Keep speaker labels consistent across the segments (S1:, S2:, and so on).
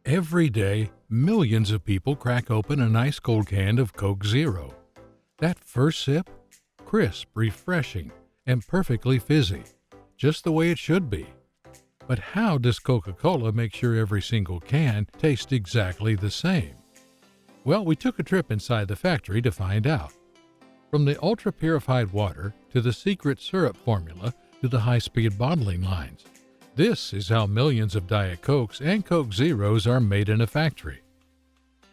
S1: Every day, millions of people crack open an ice cold can of Coke Zero. That first sip? Crisp, refreshing, and perfectly fizzy. Just the way it should be. But how does Coca-Cola make sure every single can tastes exactly the same? Well, we took a trip inside the factory to find out. From the ultra-purified water to the secret syrup formula to the high-speed bottling lines. This is how millions of Diet Cokes and Coke Zeros are made in a factory.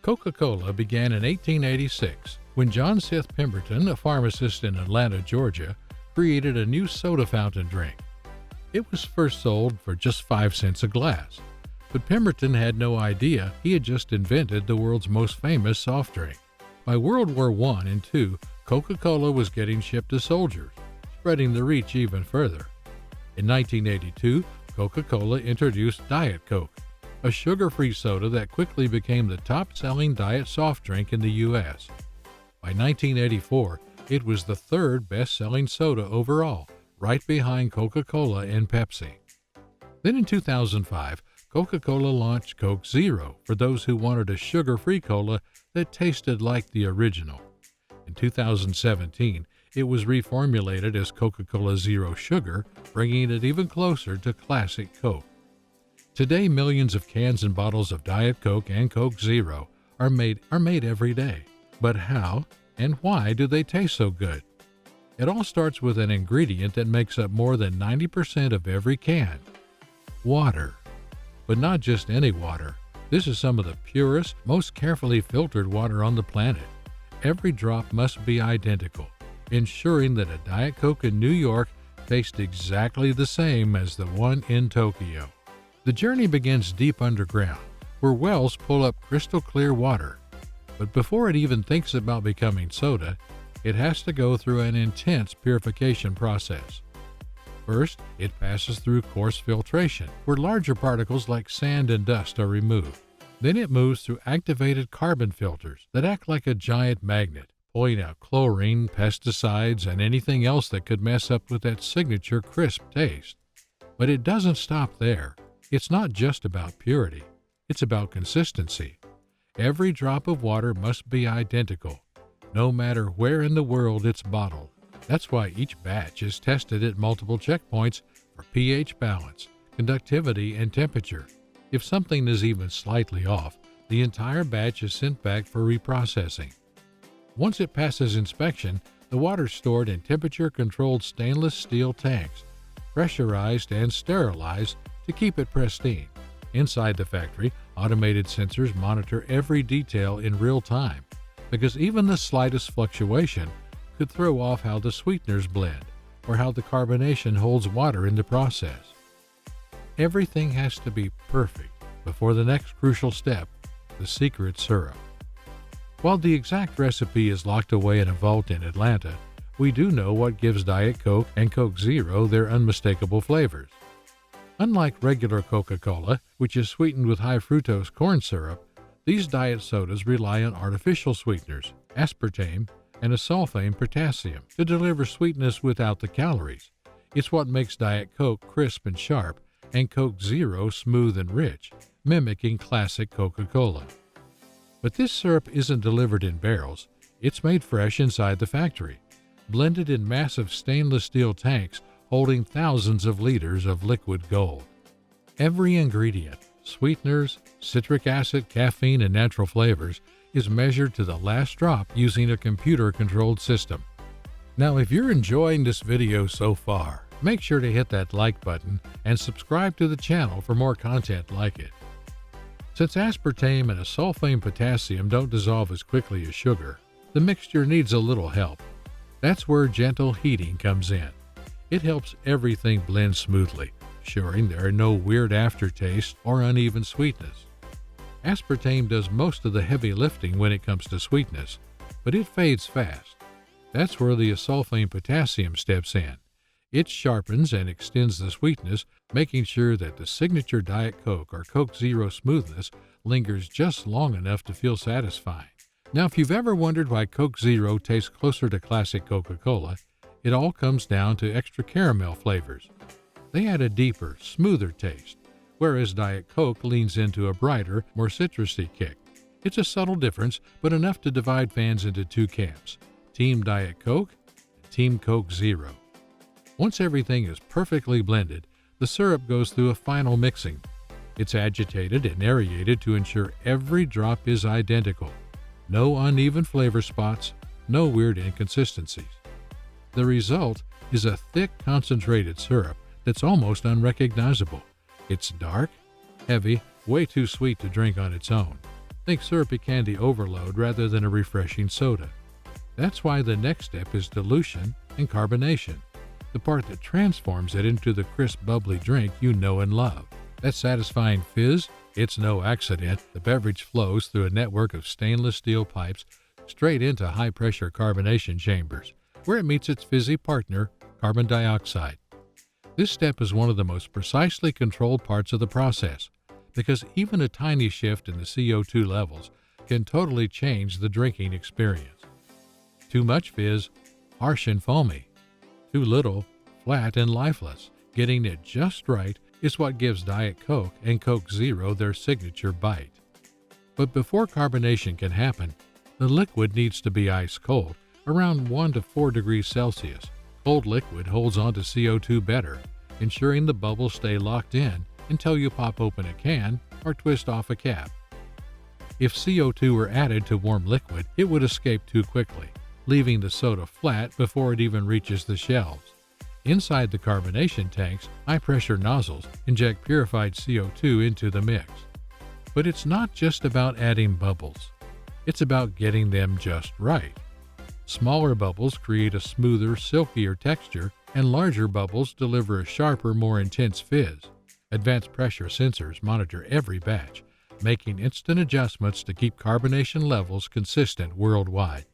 S1: Coca-Cola began in 1886 when John Seth Pemberton, a pharmacist in Atlanta, Georgia, created a new soda fountain drink. It was first sold for just 5 cents a glass, but Pemberton had no idea he had just invented the world's most famous soft drink. By World War I and II, Coca-Cola was getting shipped to soldiers, spreading the reach even further. In 1982, Coca-Cola introduced Diet Coke, a sugar-free soda that quickly became the top-selling diet soft drink in the U.S. By 1984, it was the third best-selling soda overall, right behind Coca-Cola and Pepsi. Then in 2005, Coca-Cola launched Coke Zero for those who wanted a sugar-free cola that tasted like the original. In 2017, it was reformulated as Coca-Cola Zero Sugar, bringing it even closer to classic Coke. Today, millions of cans and bottles of Diet Coke and Coke Zero are made every day. But how and why do they taste so good? It all starts with an ingredient that makes up more than 90% of every can: water. But not just any water. This is some of the purest, most carefully filtered water on the planet. Every drop must be identical, ensuring that a Diet Coke in New York tastes exactly the same as the one in Tokyo. The journey begins deep underground, where wells pull up crystal clear water. But before it even thinks about becoming soda, it has to go through an intense purification process. First, it passes through coarse filtration, where larger particles like sand and dust are removed. Then it moves through activated carbon filters that act like a giant magnet, pulling out chlorine, pesticides, and anything else that could mess up with that signature crisp taste. But it doesn't stop there. It's not just about purity. It's about consistency. Every drop of water must be identical, no matter where in the world it's bottled. That's why each batch is tested at multiple checkpoints for pH balance, conductivity, and temperature. If something is even slightly off, the entire batch is sent back for reprocessing. Once it passes inspection, the water is stored in temperature-controlled stainless steel tanks, pressurized and sterilized to keep it pristine. Inside the factory, automated sensors monitor every detail in real time, because even the slightest fluctuation could throw off how the sweeteners blend or how the carbonation holds water in the process. Everything has to be perfect before the next crucial step, the secret syrup. While the exact recipe is locked away in a vault in Atlanta, we do know what gives Diet Coke and Coke Zero their unmistakable flavors. Unlike regular Coca-Cola, which is sweetened with high fructose corn syrup, these diet sodas rely on artificial sweeteners, aspartame, and a sulfame potassium to deliver sweetness without the calories. It's what makes Diet Coke crisp and sharp and Coke Zero smooth and rich, mimicking classic Coca-Cola. But this syrup isn't delivered in barrels. It's made fresh inside the factory, blended in massive stainless steel tanks holding thousands of liters of liquid gold. Every ingredient, sweeteners, citric acid, caffeine, and natural flavors, is measured to the last drop using a computer-controlled system. Now, if you're enjoying this video so far, make sure to hit that like button and subscribe to the channel for more content like it. Since aspartame and a sulfame potassium don't dissolve as quickly as sugar, the mixture needs a little help. That's where gentle heating comes in. It helps everything blend smoothly, ensuring there are no weird aftertastes or uneven sweetness. Aspartame does most of the heavy lifting when it comes to sweetness, but it fades fast. That's where the sulfame potassium steps in. It sharpens and extends the sweetness, making sure that the signature Diet Coke or Coke Zero smoothness lingers just long enough to feel satisfying. Now, if you've ever wondered why Coke Zero tastes closer to classic Coca-Cola, it all comes down to extra caramel flavors. They add a deeper, smoother taste, whereas Diet Coke leans into a brighter, more citrusy kick. It's a subtle difference, but enough to divide fans into two camps: Team Diet Coke and Team Coke Zero. Once everything is perfectly blended, the syrup goes through a final mixing. It's agitated and aerated to ensure every drop is identical. No uneven flavor spots, no weird inconsistencies. The result is a thick, concentrated syrup that's almost unrecognizable. It's dark, heavy, way too sweet to drink on its own. Think syrupy candy overload rather than a refreshing soda. That's why the next step is dilution and carbonation, the part that transforms it into the crisp, bubbly drink you know and love. That satisfying fizz, it's no accident the beverage flows through a network of stainless steel pipes straight into high-pressure carbonation chambers, where it meets its fizzy partner, carbon dioxide. This step is one of the most precisely controlled parts of the process, because even a tiny shift in the CO2 levels can totally change the drinking experience. Too much fizz, harsh and foamy. Too little, flat and lifeless. Getting it just right is what gives Diet Coke and Coke Zero their signature bite. But before carbonation can happen, the liquid needs to be ice cold, around 1 to 4 degrees Celsius. Cold liquid holds on to CO2 better, ensuring the bubbles stay locked in until you pop open a can or twist off a cap. If CO2 were added to warm liquid, it would escape too quickly, leaving the soda flat before it even reaches the shelves. Inside the carbonation tanks, high-pressure nozzles inject purified CO2 into the mix. But it's not just about adding bubbles. It's about getting them just right. Smaller bubbles create a smoother, silkier texture, and larger bubbles deliver a sharper, more intense fizz. Advanced pressure sensors monitor every batch, making instant adjustments to keep carbonation levels consistent worldwide.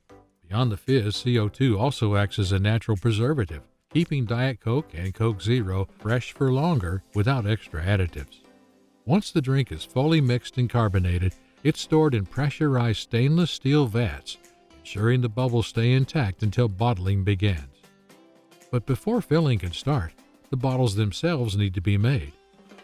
S1: Beyond the fizz, CO2 also acts as a natural preservative, keeping Diet Coke and Coke Zero fresh for longer without extra additives. Once the drink is fully mixed and carbonated, it's stored in pressurized stainless steel vats, ensuring the bubbles stay intact until bottling begins. But before filling can start, the bottles themselves need to be made.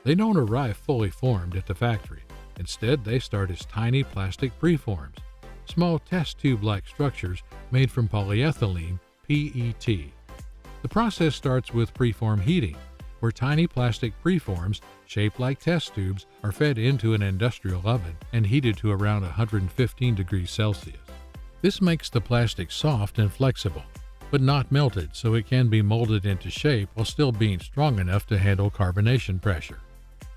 S1: They don't arrive fully formed at the factory. Instead, they start as tiny plastic preforms, small test tube-like structures made from polyethylene, PET. The process starts with preform heating, where tiny plastic preforms, shaped like test tubes, are fed into an industrial oven and heated to around 115 degrees Celsius. This makes the plastic soft and flexible, but not melted, so it can be molded into shape while still being strong enough to handle carbonation pressure.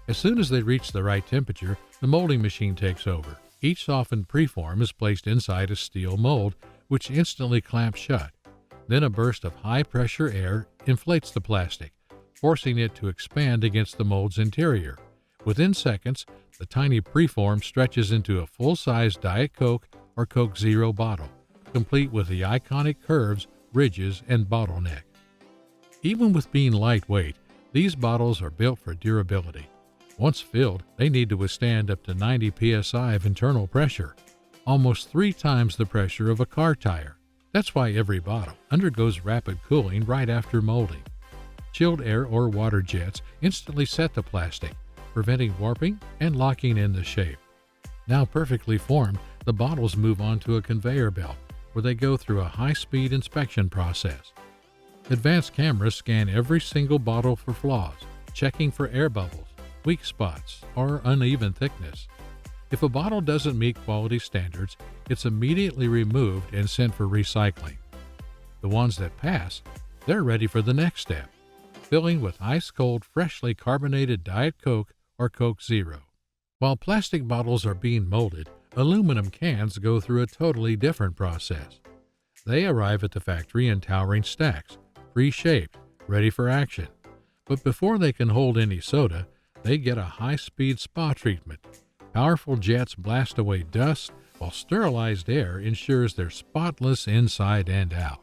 S1: As soon as they reach the right temperature, the molding machine takes over. Each softened preform is placed inside a steel mold, which instantly clamps shut. Then a burst of high-pressure air inflates the plastic, forcing it to expand against the mold's interior. Within seconds, the tiny preform stretches into a full-size Diet Coke or Coke Zero bottle, complete with the iconic curves, ridges, and bottleneck. Even with being lightweight, these bottles are built for durability. Once filled, they need to withstand up to 90 psi of internal pressure, almost 3 times the pressure of a car tire. That's why every bottle undergoes rapid cooling right after molding. Chilled air or water jets instantly set the plastic, preventing warping and locking in the shape. Now perfectly formed, the bottles move onto a conveyor belt, where they go through a high-speed inspection process. Advanced cameras scan every single bottle for flaws, checking for air bubbles, weak spots, or uneven thickness. If a bottle doesn't meet quality standards, it's immediately removed and sent for recycling. The ones that pass, they're ready for the next step, filling with ice-cold, freshly carbonated Diet Coke or Coke Zero. While plastic bottles are being molded, aluminum cans go through a totally different process. They arrive at the factory in towering stacks, pre-shaped, ready for action. But before they can hold any soda, they get a high-speed spa treatment. Powerful jets blast away dust, while sterilized air ensures they're spotless inside and out.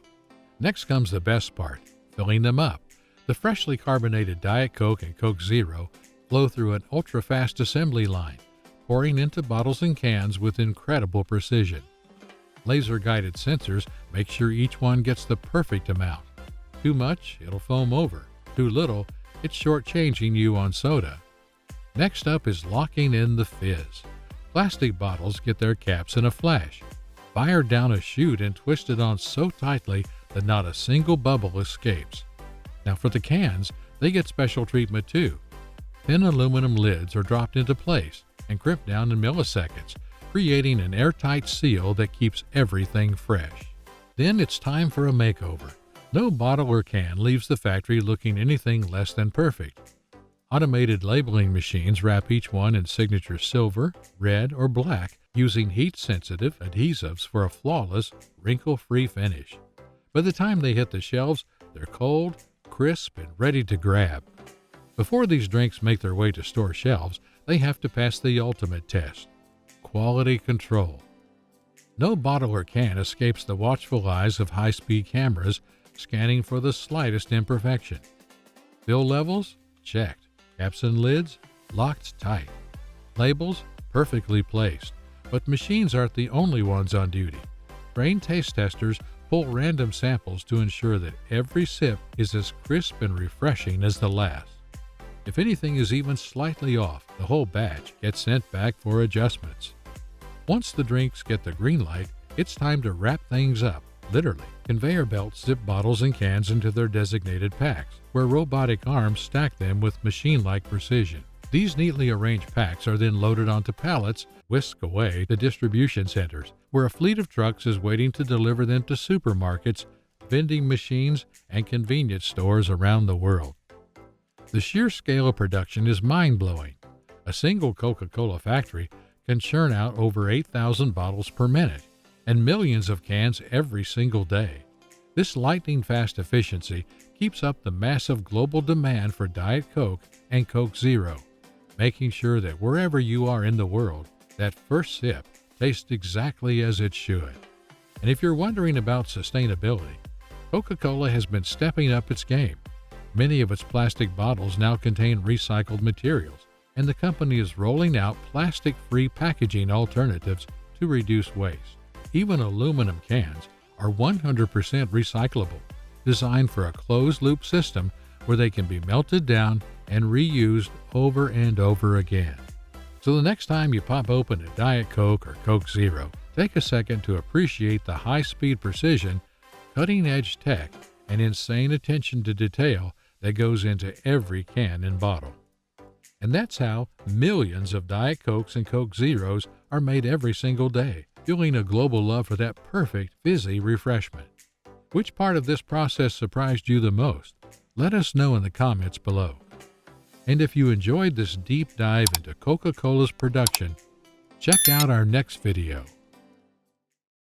S1: Next comes the best part, filling them up. The freshly carbonated Diet Coke and Coke Zero flow through an ultra-fast assembly line, pouring into bottles and cans with incredible precision. Laser-guided sensors make sure each one gets the perfect amount. Too much, it'll foam over. Too little, it's shortchanging you on soda. Next up is locking in the fizz. Plastic bottles get their caps in a flash, fired down a chute and twisted on so tightly that not a single bubble escapes. Now for the cans, they get special treatment too. Thin aluminum lids are dropped into place and crimped down in milliseconds, creating an airtight seal that keeps everything fresh. Then it's time for a makeover. No bottle or can leaves the factory looking anything less than perfect. Automated labeling machines wrap each one in signature silver, red, or black using heat-sensitive adhesives for a flawless, wrinkle-free finish. By the time they hit the shelves, they're cold, crisp, and ready to grab. Before these drinks make their way to store shelves, they have to pass the ultimate test: quality control. No bottle or can escapes the watchful eyes of high-speed cameras scanning for the slightest imperfection. Fill levels? Checked. Caps and lids? Locked tight. Labels? Perfectly placed. But machines aren't the only ones on duty. Trained taste testers pull random samples to ensure that every sip is as crisp and refreshing as the last. If anything is even slightly off, the whole batch gets sent back for adjustments. Once the drinks get the green light, it's time to wrap things up, literally. Conveyor belts zip bottles and cans into their designated packs, where robotic arms stack them with machine-like precision. These neatly arranged packs are then loaded onto pallets, whisked away to distribution centers, where a fleet of trucks is waiting to deliver them to supermarkets, vending machines, and convenience stores around the world. The sheer scale of production is mind-blowing. A single Coca-Cola factory can churn out over 8,000 bottles per minute, and millions of cans every single day. This lightning-fast efficiency keeps up the massive global demand for Diet Coke and Coke Zero, making sure that wherever you are in the world, that first sip tastes exactly as it should. And if you're wondering about sustainability, Coca-Cola has been stepping up its game. Many of its plastic bottles now contain recycled materials, and the company is rolling out plastic-free packaging alternatives to reduce waste. Even aluminum cans are 100% recyclable, designed for a closed-loop system where they can be melted down and reused over and over again. So the next time you pop open a Diet Coke or Coke Zero, take a second to appreciate the high-speed precision, cutting-edge tech, and insane attention to detail that goes into every can and bottle. And that's how millions of Diet Cokes and Coke Zeros are made every single day, fueling a global love for that perfect fizzy refreshment. Which part of this process surprised you the most? Let us know in the comments below. And if you enjoyed this deep dive into Coca-Cola's production, check out our next video.